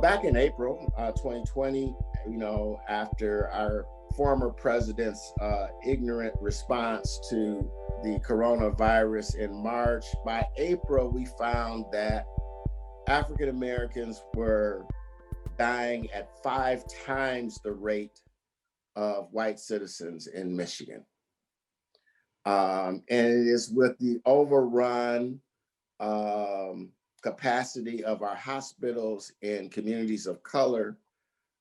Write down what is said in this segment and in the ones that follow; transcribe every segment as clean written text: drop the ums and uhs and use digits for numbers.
Back in April 2020, after our former president's ignorant response to the coronavirus in March, by April, we found that African Americans were dying at 5 times the rate of white citizens in Michigan. And it is with the overrun capacity of our hospitals in communities of color,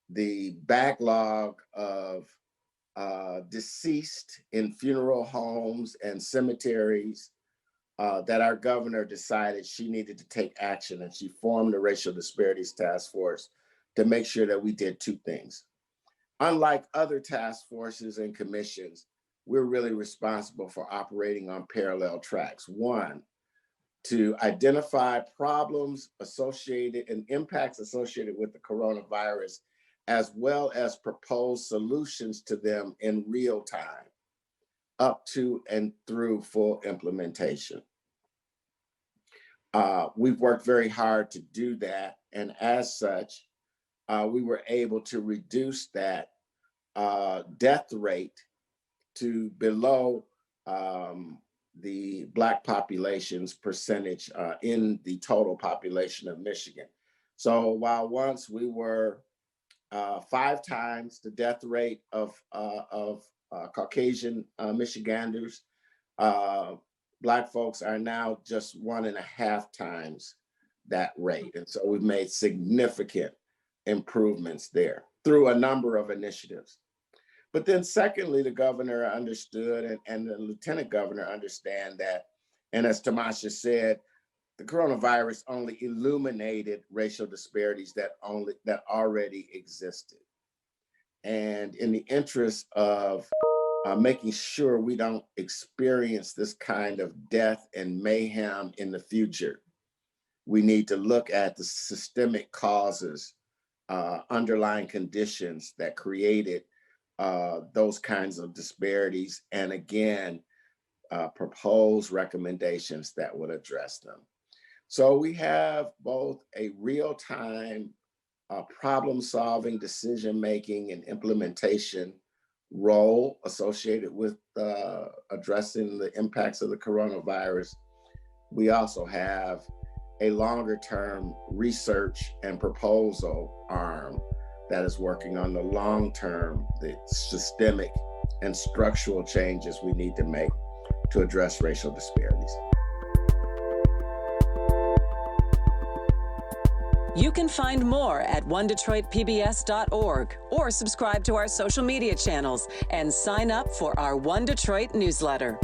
the backlog of deceased in funeral homes and cemeteries, that our governor decided she needed to take action, and she formed the Racial Disparities Task Force to make sure that we did 2 things. Unlike other task forces and commissions, we're really responsible for operating on parallel tracks. 1, to identify problems associated and impacts associated with the coronavirus, as well as propose solutions to them in real time, up to and through full implementation. We've worked very hard to do that, and as such, we were able to reduce that death rate to below the Black population's percentage in the total population of Michigan. So while once we were 5 times the death rate of Caucasian Michiganders, Black folks are now just 1.5 times that rate. And so we've made significant improvements there through a number of initiatives. But then secondly, the governor understood, and the lieutenant governor understand that, and as Tamasha said, the coronavirus only illuminated racial disparities that already existed. And in the interest of making sure we don't experience this kind of death and mayhem in the future, we need to look at the systemic causes, underlying conditions that created those kinds of disparities, and again, propose recommendations that would address them. So we have both a real-time problem-solving, decision-making, and implementation role associated with addressing the impacts of the coronavirus. We also have a longer-term research and proposal arm that is working on the long-term, the systemic and structural changes we need to make to address racial disparities. You can find more at onedetroitpbs.org or subscribe to our social media channels and sign up for our One Detroit newsletter.